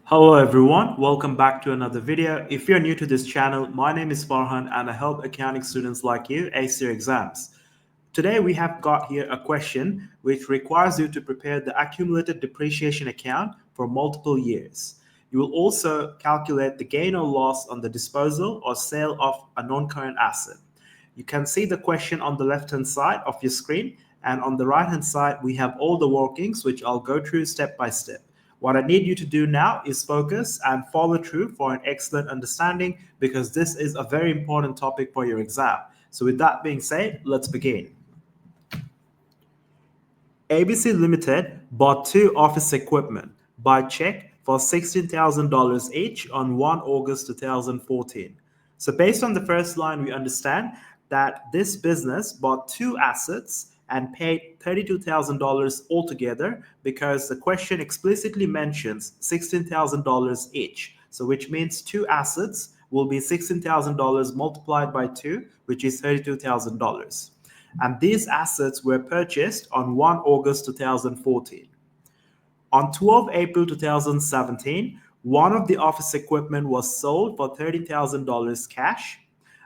Hello everyone, welcome back to another video. If you're new to this channel, my name is Farhan and I help accounting students like you ace your exams. Today we have got here a question which requires you to prepare the accumulated depreciation account for multiple years. You will also calculate the gain or loss on the disposal or sale of a non-current asset. You can see the question on the left hand side of your screen, and on the right hand side we have all the workings which I'll go through step by step. What I need you to do now is focus and follow through for an excellent understanding, because this is a very important topic for your exam. So with that being said, let's begin. ABC Limited bought two office equipment by check for $16,000 each on 1 August 2014. So based on the first line, we understand that this business bought two assets and paid $32,000 altogether, because the question explicitly mentions $16,000 each. So which means two assets will be $16,000 multiplied by 2, which is $32,000. And these assets were purchased on 1 August 2014. On 12 April 2017, one of the office equipment was sold for $30,000 cash.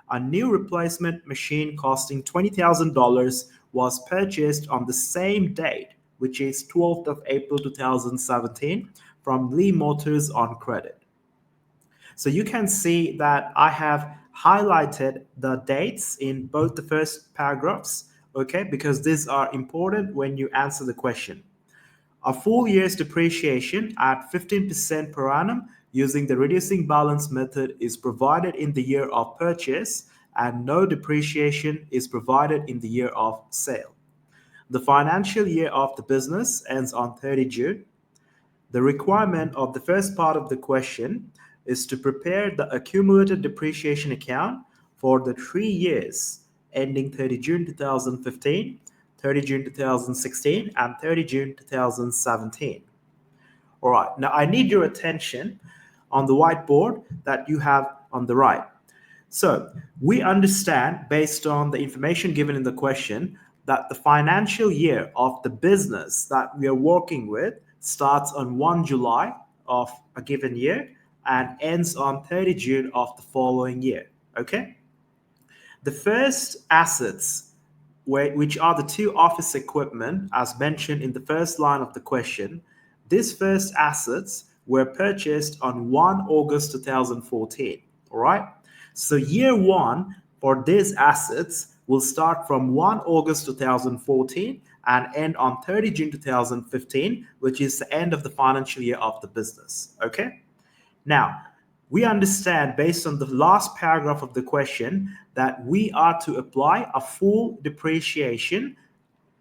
A new replacement machine costing $20,000 was purchased on the same date, which is 12th of April 2017, from Lee Motors on credit. So you can see that I have highlighted the dates in both the first paragraphs, okay, because these are important when you answer the question. A full year's depreciation at 15% per annum using the reducing balance method is provided in the year of purchase, and no depreciation is provided in the year of sale. The financial year of the business ends on 30 June. The requirement of the first part of the question is to prepare the accumulated depreciation account for the 3 years ending 30 June 2015, 30 June 2016, and 30 June 2017. All right, now I need your attention on the whiteboard that you have on the right. So we understand, based on the information given in the question, that the financial year of the business that we are working with starts on 1 July of a given year and ends on 30 June of the following year. Okay? The first assets, which are the two office equipment, as mentioned in the first line of the question, these first assets were purchased on 1 August 2014. All right? So year one for these assets will start from 1 August 2014 and end on 30 June 2015, which is the end of the financial year of the business. Okay? Now, we understand, based on the last paragraph of the question, that we are to apply a full depreciation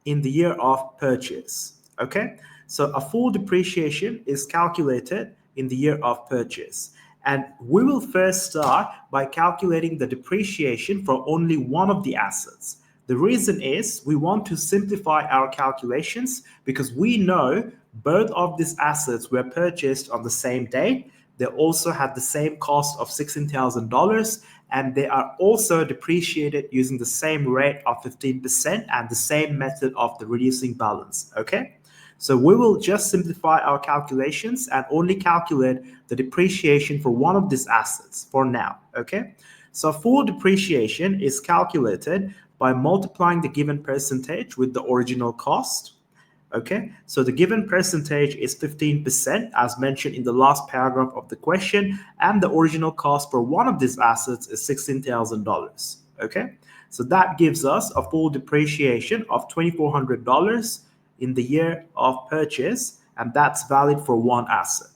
in the year of purchase. Okay? So a full depreciation is calculated in the year of purchase. And we will first start by calculating the depreciation for only one of the assets. The reason is we want to simplify our calculations, because we know both of these assets were purchased on the same date. They also had the same cost of $16,000, and they are also depreciated using the same rate of 15% and the same method of the reducing balance. Okay? So we will just simplify our calculations and only calculate the depreciation for one of these assets for now. Okay? So full depreciation is calculated by multiplying the given percentage with the original cost. Okay, so the given percentage is 15%, as mentioned in the last paragraph of the question, and the original cost for one of these assets is $16,000. Okay, so that gives us a full depreciation of $2,400 in the year of purchase, and that's valid for one asset.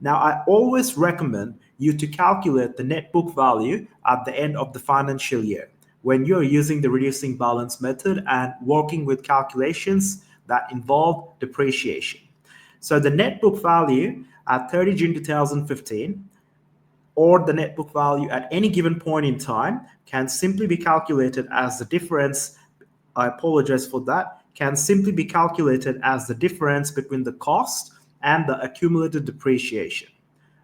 Now, I always recommend you to calculate the net book value at the end of the financial year when you're using the reducing balance method and working with calculations that involve depreciation. So the net book value at 30 June 2015, or the net book value at any given point in time, can simply be calculated as the difference, I apologize for that, can simply be calculated as the difference between the cost and the accumulated depreciation.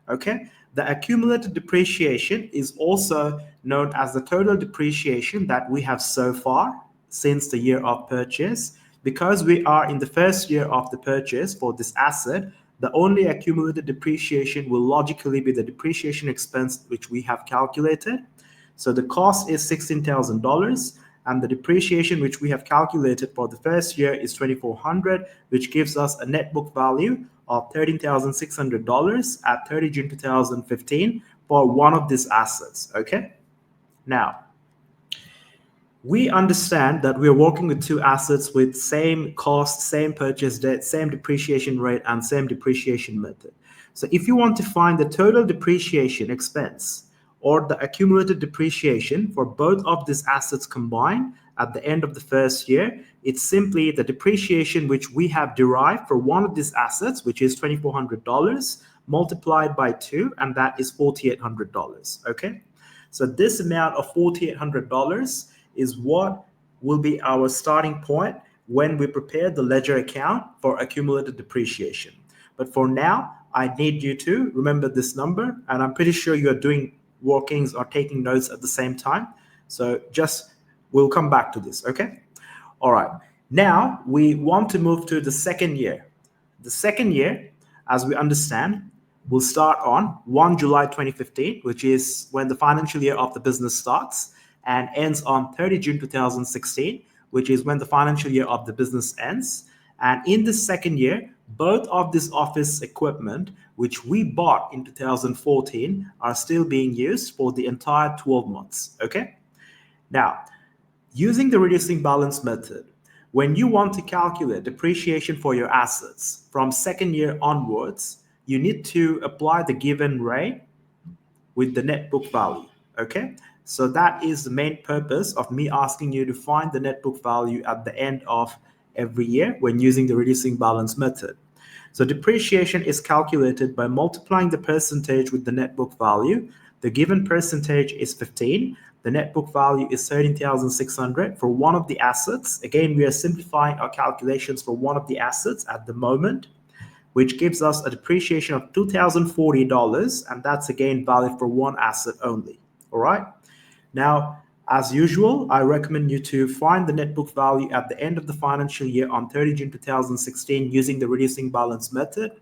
Okay? The accumulated depreciation is also known as the total depreciation that we have so far since the year of purchase. Because we are in the first year of the purchase for this asset, the only accumulated depreciation will logically be the depreciation expense which we have calculated. So the cost is $16,000 and the depreciation which we have calculated for the first year is $2,400, which gives us a net book value of $13,600 at 30 June 2015 for one of these assets. Okay. Now, we understand that we are working with two assets with same cost, same purchase date, same depreciation rate, and same depreciation method. So if you want to find the total depreciation expense or the accumulated depreciation for both of these assets combined at the end of the first year, it's simply the depreciation which we have derived for one of these assets, which is $2,400, multiplied by 2, and that is $4,800. Okay, so this amount of $4,800 is what will be our starting point when we prepare the ledger account for accumulated depreciation. But for now, I need you to remember this number, and I'm pretty sure you're doing workings or taking notes at the same time. So we'll come back to this, okay? All right, now we want to move to the second year. The second year, as we understand, will start on 1 July 2015, which is when the financial year of the business starts, and ends on 30 June 2016, which is when the financial year of the business ends. And in the second year, both of this office equipment, which we bought in 2014, are still being used for the entire 12 months, okay? Now, using the reducing balance method, when you want to calculate depreciation for your assets from second year onwards, you need to apply the given rate with the net book value, okay? So that is the main purpose of me asking you to find the net book value at the end of every year when using the reducing balance method. So depreciation is calculated by multiplying the percentage with the net book value. The given percentage is 15. The net book value is 13,600 for one of the assets. Again, we are simplifying our calculations for one of the assets at the moment, which gives us a depreciation of $2,040, and that's again valid for one asset only. All right. Now, as usual, I recommend you to find the net book value at the end of the financial year on 30 June 2016 using the reducing balance method.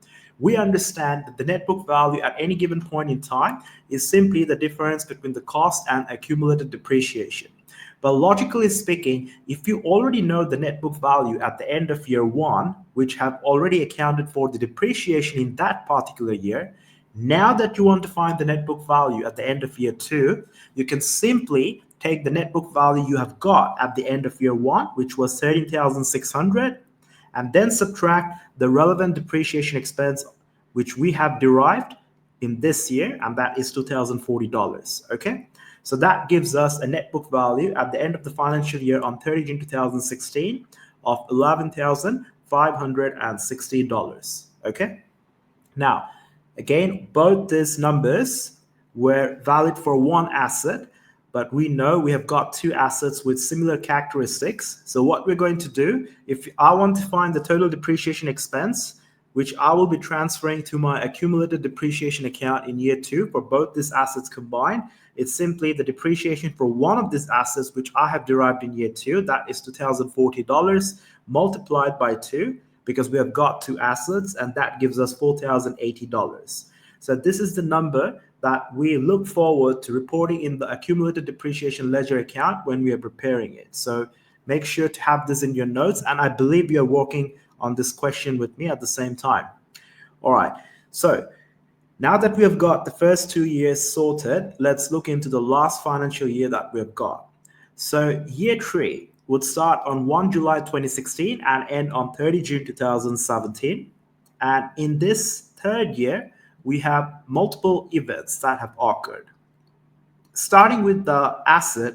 We understand that the net book value at any given point in time is simply the difference between the cost and accumulated depreciation. But logically speaking, if you already know the net book value at the end of year one, which have already accounted for the depreciation in that particular year, now that you want to find the net book value at the end of year two, you can simply take the net book value you have got at the end of year one, which was 13,600, and then subtract the relevant depreciation expense, which we have derived in this year, and that is $2,040, okay? So that gives us a net book value at the end of the financial year on 30 June 2016 of $11,560, okay? Now, again, both these numbers were valid for one asset, but we know we have got two assets with similar characteristics. So what we're going to do, if I want to find the total depreciation expense, which I will be transferring to my accumulated depreciation account in year two for both these assets combined, it's simply the depreciation for one of these assets, which I have derived in year two, that is $2,040 multiplied by 2, because we have got two assets, and that gives us $4,080. So this is the number that we look forward to reporting in the accumulated depreciation ledger account when we are preparing it. So make sure to have this in your notes, and I believe you're working on this question with me at the same time. All right, so now that we have got the first 2 years sorted, let's look into the last financial year that we've got. So year 3 would start on 1 July 2016 and end on 30 June 2017. And in this third year, we have multiple events that have occurred. Starting with the asset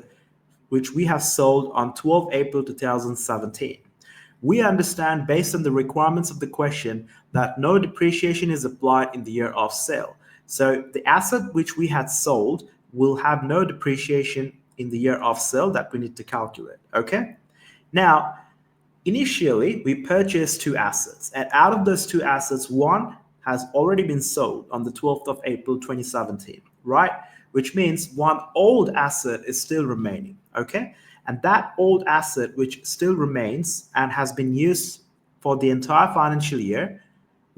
which we have sold on 12 April 2017. We understand, based on the requirements of the question, that no depreciation is applied in the year of sale. So the asset which we had sold will have no depreciation in the year of sale that we need to calculate, okay? Now, initially, we purchased two assets, and out of those two assets, one has already been sold on the 12th of April 2017, right? Which means one old asset is still remaining, okay? And that old asset which still remains and has been used for the entire financial year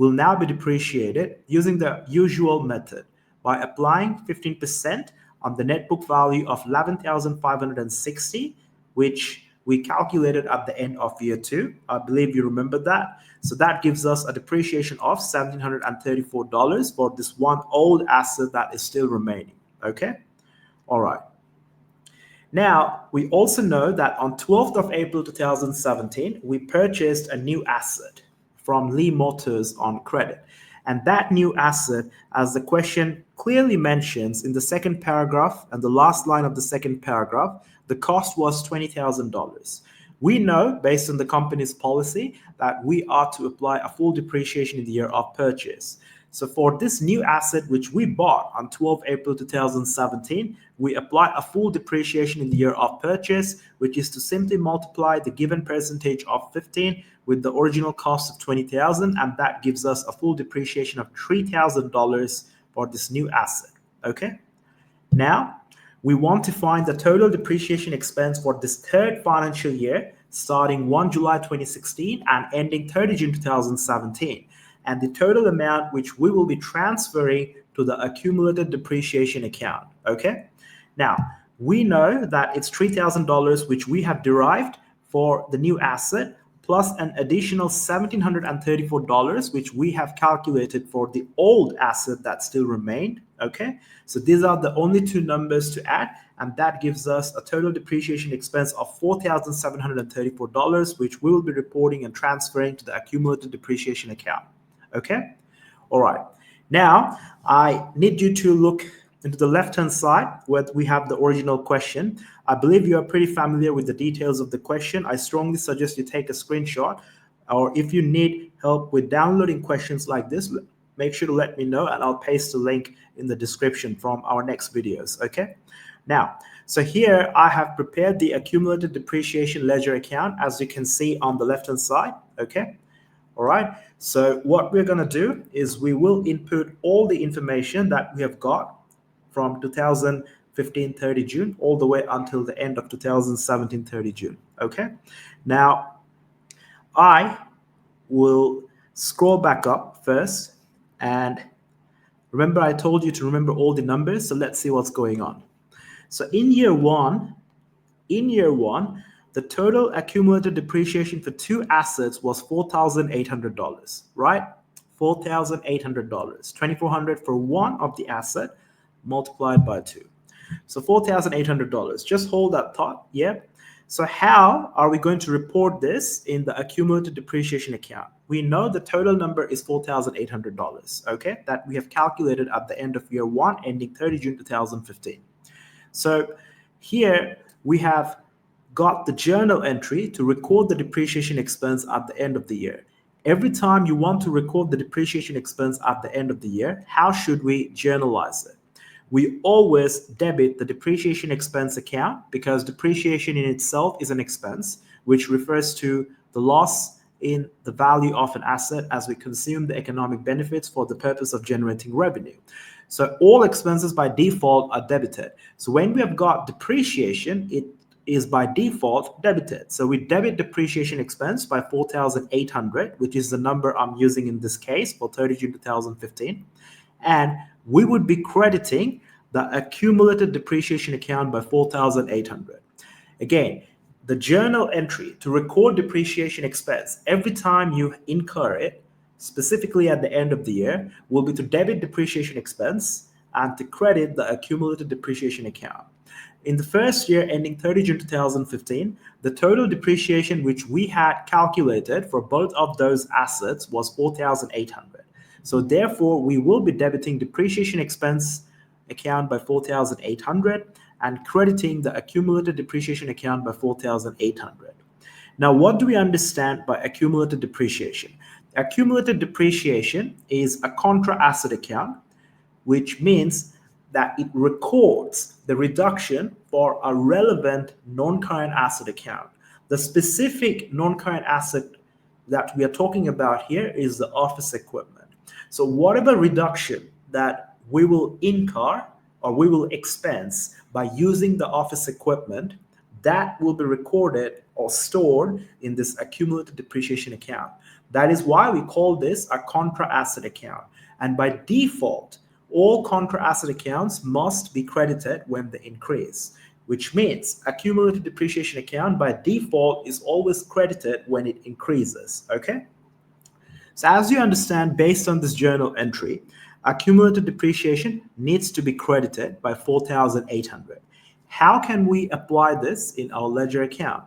will now be depreciated using the usual method by applying 15% on the net book value of 11,560, which we calculated at the end of year 2. I believe you remember that. So that gives us a depreciation of $1,734 for this one old asset that is still remaining. Okay? All right. Now, we also know that on 12th of April 2017, we purchased a new asset from Lee Motors on credit. And that new asset, as the question clearly mentions in the second paragraph and the last line of the second paragraph, the cost was $20,000. We know, based on the company's policy, that we are to apply a full depreciation in the year of purchase. So for this new asset, which we bought on 12 April 2017, we apply a full depreciation in the year of purchase, which is to simply multiply the given percentage of 15 with the original cost of 20,000, and that gives us a full depreciation of $3,000 for this new asset. Okay? Now, we want to find the total depreciation expense for this third financial year, starting 1 July 2016 and ending 30 June 2017. And the total amount which we will be transferring to the accumulated depreciation account. Okay? Now, we know that it's $3,000 which we have derived for the new asset, plus an additional $1,734 which we have calculated for the old asset that still remained. Okay? So these are the only two numbers to add, and that gives us a total depreciation expense of $4,734, which we will be reporting and transferring to the accumulated depreciation account. Okay? All right. Now, I need you to look into the left-hand side where we have the original question. I believe you are pretty familiar with the details of the question. I strongly suggest you take a screenshot, or if you need help with downloading questions like this, make sure to let me know and I'll paste the link in the description from our next videos. Okay? Now, so here I have prepared the accumulated depreciation ledger account, as you can see on the left-hand side. Okay? All right. So what we're going to do is we will input all the information that we have got from 2015 30 June all the way until the end of 2017 30 June. Okay. Now, I will scroll back up first, and remember I told you to remember all the numbers. So let's see what's going on. So in year one, the total accumulated depreciation for two assets was $4,800, right? $4,800, $2,400 for one of the asset multiplied by 2. So $4,800. Just hold that thought, yeah? So how are we going to report this in the accumulated depreciation account? We know the total number is $4,800, okay? That we have calculated at the end of year 1, ending 30 June 2015. So here we have got the journal entry to record the depreciation expense at the end of the year. Every time you want to record the depreciation expense at the end of the year, how should we journalize it? We always debit the depreciation expense account, because depreciation in itself is an expense, which refers to the loss in the value of an asset as we consume the economic benefits for the purpose of generating revenue. So all expenses by default are debited. So when we have got depreciation, it is by default debited. So we debit depreciation expense by $4,800, which is the number I'm using in this case for 30 June 2015. And we would be crediting the accumulated depreciation account by $4,800. Again, the journal entry to record depreciation expense every time you incur it, specifically at the end of the year, will be to debit depreciation expense and to credit the accumulated depreciation account. In the first year ending 30 June 2015, the total depreciation which we had calculated for both of those assets was $4,800. So therefore, we will be debiting depreciation expense account by $4,800 and crediting the accumulated depreciation account by $4,800. Now, what do we understand by accumulated depreciation? Accumulated depreciation is a contra asset account, which means that it records the reduction for a relevant non-current asset account. The specific non-current asset that we are talking about here is the office equipment. So whatever reduction that we will incur or we will expense by using the office equipment, that will be recorded or stored in this accumulated depreciation account. That is why we call this a contra asset account. And by default, all contra asset accounts must be credited when they increase, which means a cumulative depreciation account by default is always credited when it increases, okay? So as you understand, based on this journal entry, accumulated depreciation needs to be credited by 4,800. How can we apply this in our ledger account?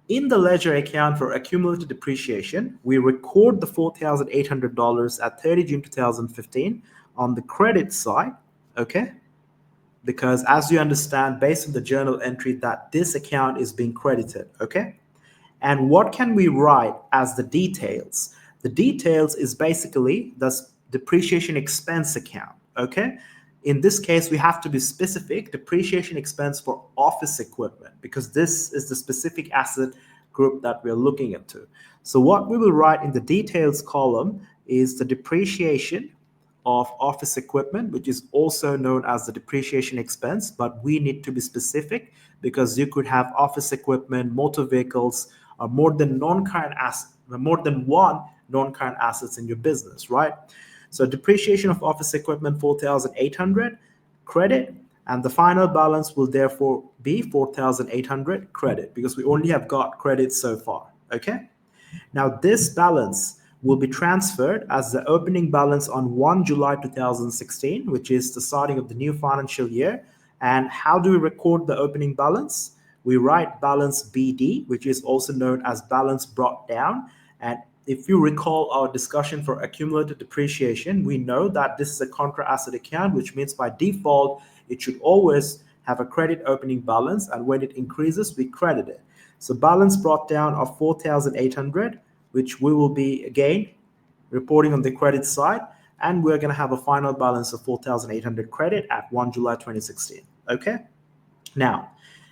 In the ledger account for accumulated depreciation, we record the $4,800 at 30 June 2015 on the credit side, okay? Because as you understand, based on the journal entry, that this account is being credited, okay? And what can we write as the details? The details is basically the depreciation expense account, okay? In this case, we have to be specific, depreciation expense for office equipment, because this is the specific asset group that we're looking into. So what we will write in the details column is the depreciation of office equipment, which is also known as the depreciation expense, but we need to be specific because you could have office equipment, motor vehicles, or more than one non-current assets in your business, right? So depreciation of office equipment 4,800 credit, and the final balance will therefore be 4,800 credit because we only have got credit so far, okay? Now this balance will be transferred as the opening balance on 1 July 2016, which is the starting of the new financial year. And how do we record the opening balance? We write balance BD, which is also known as balance brought down. And if you recall our discussion for accumulated depreciation, we know that this is a contra asset account, which means by default, it should always have a credit opening balance. And when it increases, we credit it. So balance brought down of 4,800, which we will be, again, reporting on the credit side. And we're going to have a final balance of 4,800 credit at 1 July 2016. Okay? Now,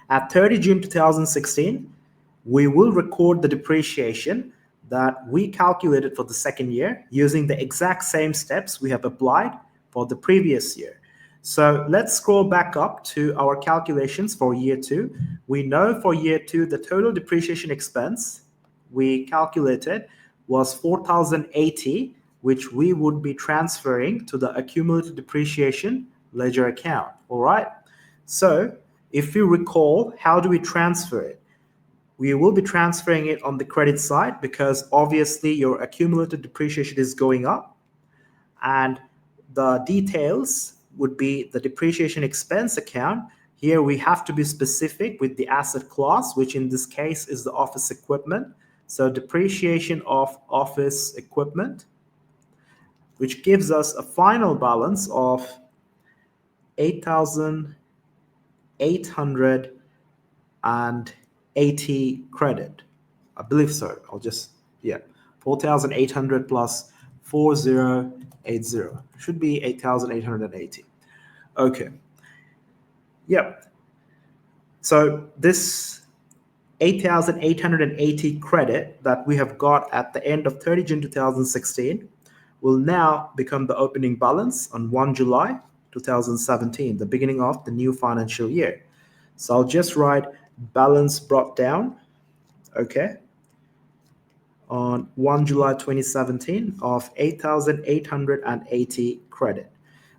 at 30 June 2016, we will record the depreciation that we calculated for the second year using the exact same steps we have applied for the previous year. So let's scroll back up to our calculations for year 2. We know for year 2, the total depreciation expense we calculated was 4,080, which we would be transferring to the accumulated depreciation ledger account, all right? So if you recall, how do we transfer it? We will be transferring it on the credit side because obviously your accumulated depreciation is going up, and the details would be the depreciation expense account. Here we have to be specific with the asset class, which in this case is the office equipment. So depreciation of office equipment, which gives us a final balance of 8,880 credit. I believe so. 4,800 plus 4080 should be 8,880. Okay. Yep. So this 8,880 credit that we have got at the end of 30 June 2016 will now become the opening balance on 1 July 2017, the beginning of the new financial year. So I'll just write balance brought down, okay, on 1 July 2017 of 8,880 credit.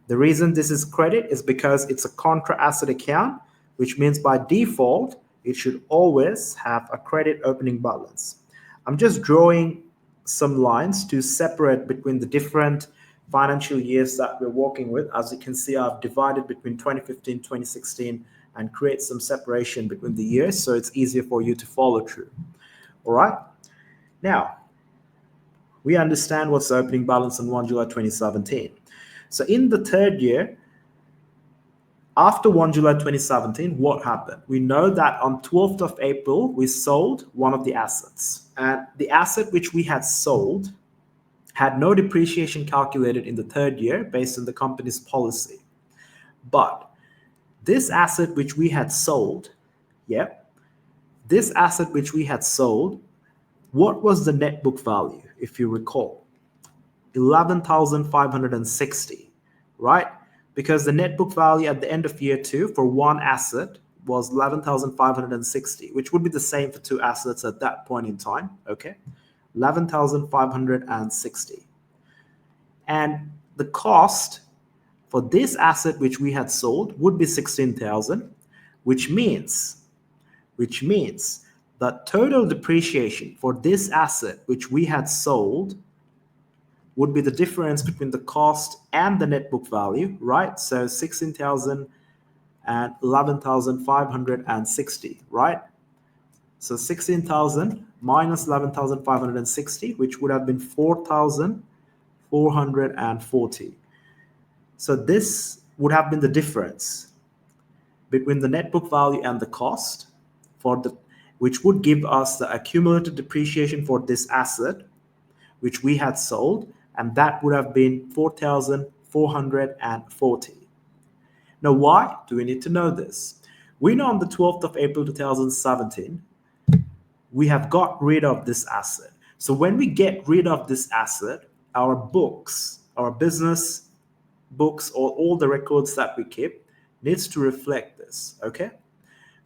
The reason this is credit is because it's a contra asset account, which means by default, it should always have a credit opening balance. I'm just drawing some lines to separate between the different financial years that we're working with. As you can see, I've divided between 2015, 2016, and create some separation between the years so it's easier for you to follow through. All right. Now, we understand what's the opening balance on 1 July 2017. So in the third year, after 1 July 2017, what happened? We know that on 12th of April, we sold one of the assets. And the asset which we had sold had no depreciation calculated in the third year based on the company's policy. But this asset which we had sold, what was the net book value, if you recall? 11,560, right? Because the net book value at the end of year 2 for one asset was 11,560, which would be the same for two assets at that point in time, okay? 11,560. And the cost for this asset which we had sold would be 16,000, which means that total depreciation for this asset which we had sold would be the difference between the cost and the net book value, right? So 16,000 and 11,560, right? So 16,000 minus 11,560, which would have been 4,440. So this would have been the difference between the net book value and the cost which would give us the accumulated depreciation for this asset which we had sold, and that would have been 4,440. Now, why do we need to know this? We know on the 12th of April 2017, we have got rid of this asset. So when we get rid of this asset, our books, our business books, or all the records that we keep needs to reflect this, okay?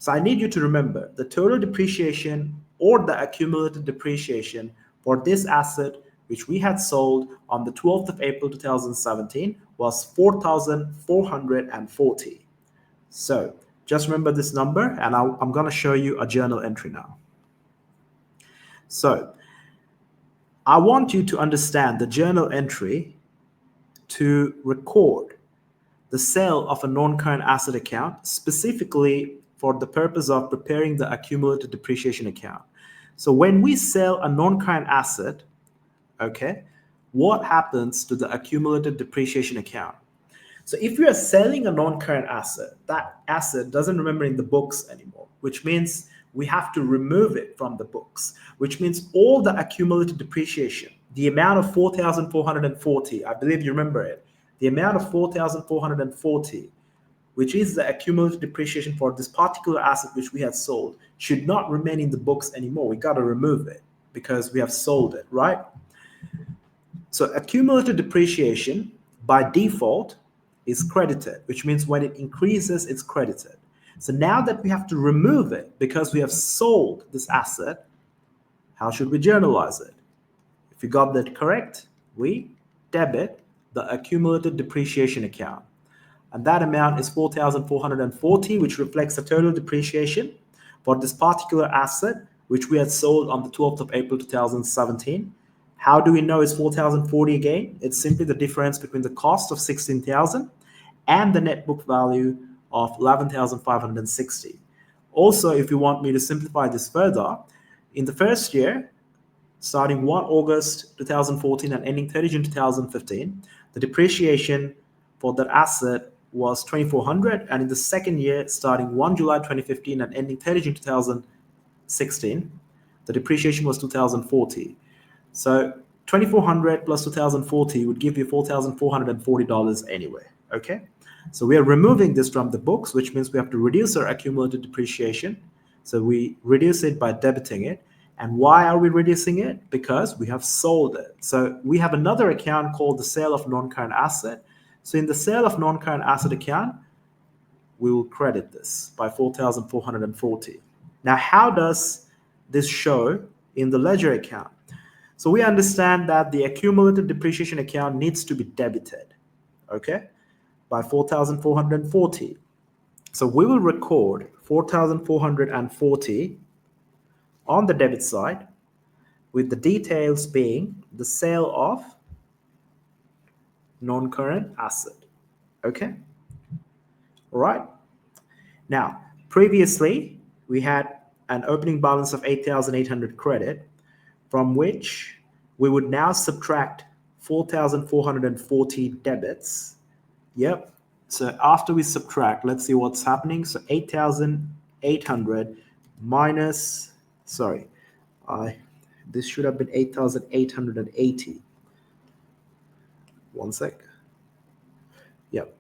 So I need you to remember the total depreciation or the accumulated depreciation for this asset which we had sold on the 12th of April 2017 was 4,440. So just remember this number, and I'm going to show you a journal entry now. So I want you to understand the journal entry to record the sale of a non-current asset account, specifically for the purpose of preparing the accumulated depreciation account. So when we sell a non-current asset, okay, what happens to the accumulated depreciation account? So if you are selling a non-current asset, that asset doesn't remember in the books anymore, which means we have to remove it from the books, which means all the accumulated depreciation, the amount of 4,440, I believe you remember it, the amount of 4,440, which is the accumulated depreciation for this particular asset which we had sold, should not remain in the books anymore. We got to remove it because we have sold it, right? So accumulated depreciation by default is credited, which means when it increases, it's credited. So now that we have to remove it because we have sold this asset, how should we journalize it? If you got that correct, we debit the accumulated depreciation account. And that amount is 4,440, which reflects the total depreciation for this particular asset, which we had sold on the 12th of April 2017. How do we know it's 4,040 again? It's simply the difference between the cost of 16,000 and the net book value of 11,560. Also, if you want me to simplify this further, in the first year, starting 1 August 2014 and ending 30 June 2015, the depreciation for that asset was 2,400, and in the second year, starting 1 July 2015 and ending 30 June 2016, the depreciation was 2,040. So 2,400 plus 2,040 would give you $4,440 anyway, okay? So we are removing this from the books, which means we have to reduce our accumulated depreciation. So we reduce it by debiting it. And why are we reducing it? Because we have sold it. So we have another account called the sale of non-current asset. So in the sale of non-current asset account, we will credit this by 4,440. Now, how does this show in the ledger account? So we understand that the accumulated depreciation account needs to be debited, okay, by 4,440. So we will record 4,440 on the debit side, with the details being the sale of non-current asset, okay? All right. Now, previously, we had an opening balance of 8,800 credit, from which we would now subtract 4,440 debits. Yep. So after we subtract, let's see what's happening. So 8,800 minus, this should have been 8,880. One sec. Yep.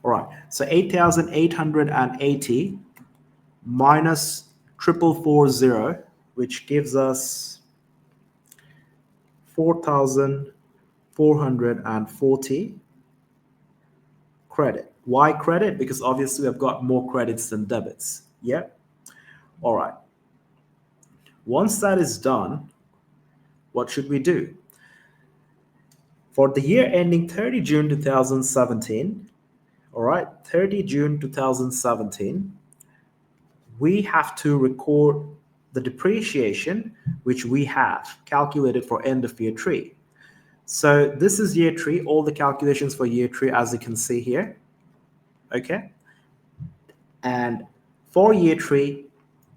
All right. So 8,880 minus 4,440, which gives us 4,440 credit. Why credit? Because obviously we have got more credits than debits. Yeah. All right. Once that is done, what should we do? For the year ending 30 June 2017, all right, 30 June 2017, we have to record the depreciation which we have calculated for end of year 3. So this is year 3, all the calculations for year 3 as you can see here. Okay. And for year 3,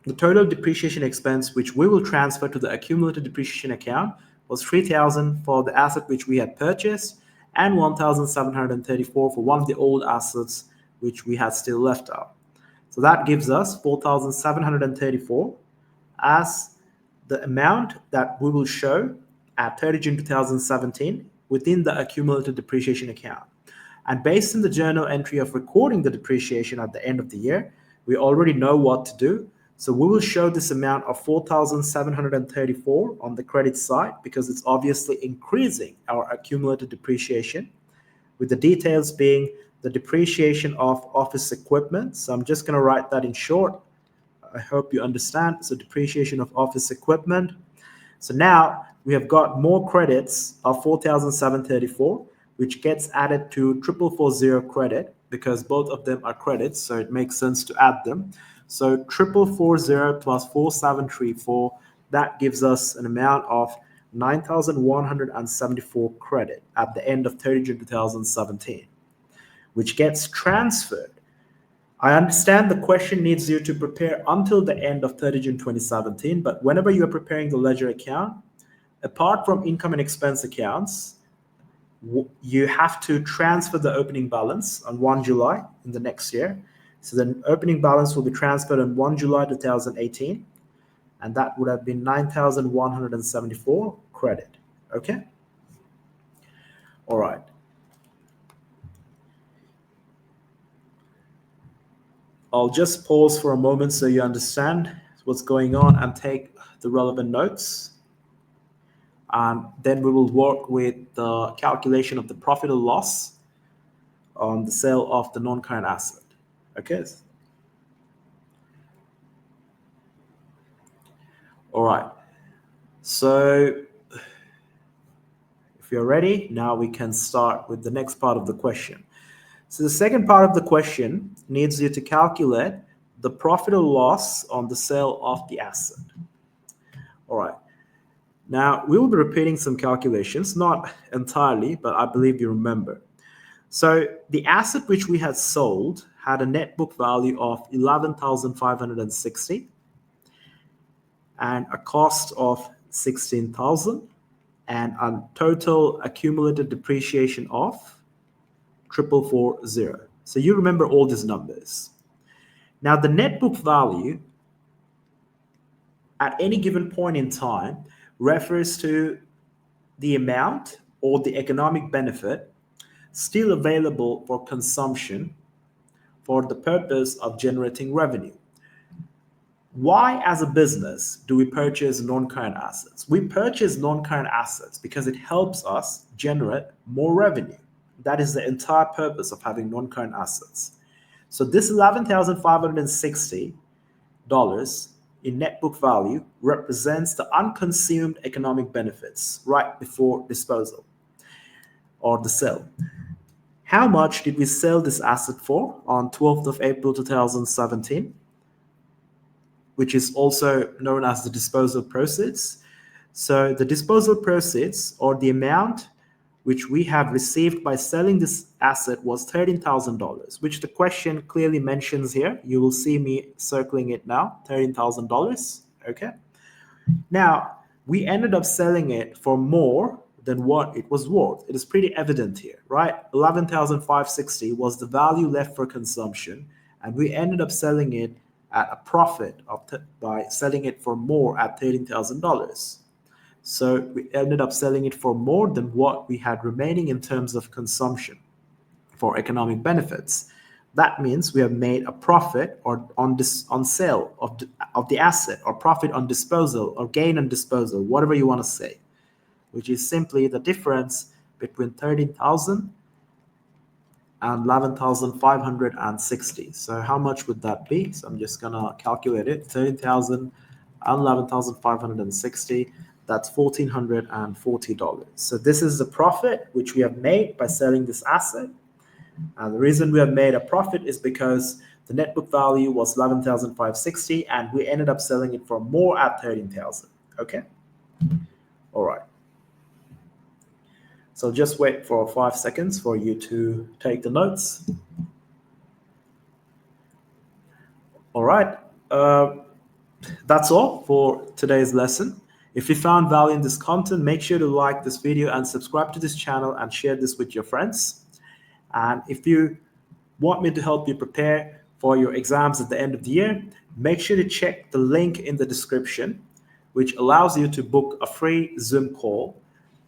the total depreciation expense which we will transfer to the accumulated depreciation account was 3,000 for the asset which we had purchased and 1,734 for one of the old assets which we had still left out. So that gives us 4,734 as the amount that we will show at 30 June 2017 within the accumulated depreciation account. And based on the journal entry of recording the depreciation at the end of the year, we already know what to do. So we will show this amount of 4,734 on the credit side because it's obviously increasing our accumulated depreciation, with the details being the depreciation of office equipment. So I'm just going to write that in short. I hope you understand. So depreciation of office equipment. So now we have got more credits of 4,734, which gets added to 4440 credit because both of them are credits, so it makes sense to add them. So 4440 plus 4734, that gives us an amount of 9,174 credit at the end of 30 June 2017, which gets transferred. I understand the question needs you to prepare until the end of 30 June 2017, but whenever you are preparing the ledger account, apart from income and expense accounts, you have to transfer the opening balance on 1 July in the next year. So the opening balance will be transferred on 1 July 2018, and that would have been 9,174 credit. Okay? All right. I'll just pause for a moment so you understand what's going on and take the relevant notes. And then we will work with the calculation of the profit or loss on the sale of the non-current asset. Okay. All right. So if you're ready, now we can start with the next part of the question. So the second part of the question needs you to calculate the profit or loss on the sale of the asset. All right. Now, we will be repeating some calculations, not entirely, but I believe you remember. So the asset which we had sold had a net book value of 11,560 and a cost of 16,000 and a total accumulated depreciation of 4440. So you remember all these numbers. Now the net book value at any given point in time refers to the amount or the economic benefit still available for consumption for the purpose of generating revenue. Why, as a business, do we purchase non-current assets? We purchase non-current assets because it helps us generate more revenue. That is the entire purpose of having non-current assets. So this $11,560 in net book value represents the unconsumed economic benefits right before disposal or the sale. How much did we sell this asset for on 12th of April 2017, which is also known as the disposal proceeds? So the disposal proceeds, or the amount which we have received by selling this asset, was $13,000, which the question clearly mentions here. You will see me circling it now, $13,000. Okay. Now, we ended up selling it for more than what it was worth. It is pretty evident here, right? 11,560 was the value left for consumption, and we ended up selling it at a profit by selling it for more at $13,000. So we ended up selling it for more than what we had remaining in terms of consumption for economic benefits. That means we have made a profit or on sale of the asset, or profit on disposal, or gain on disposal, whatever you want to say, which is simply the difference between 13,000 and 11,560. So how much would that be? So I'm just gonna calculate it. 13,000 and $11,560. That's $1,440. So this is the profit which we have made by selling this asset. And the reason we have made a profit is because the net book value was $11,560 and we ended up selling it for more at $13,000. Okay. All right. So just wait for 5 seconds for you to take the notes. All right. That's all for today's lesson. If you found value in this content, make sure to like this video and subscribe to this channel and share this with your friends. And if you want me to help you prepare for your exams at the end of the year, make sure to check the link in the description, which allows you to book a free Zoom call.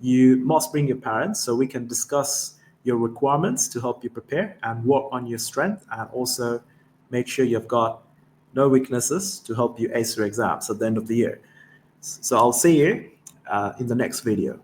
You must bring your parents so we can discuss your requirements to help you prepare and work on your strength, and also make sure you've got no weaknesses to help you ace your exams at the end of the year. So I'll see you in the next video.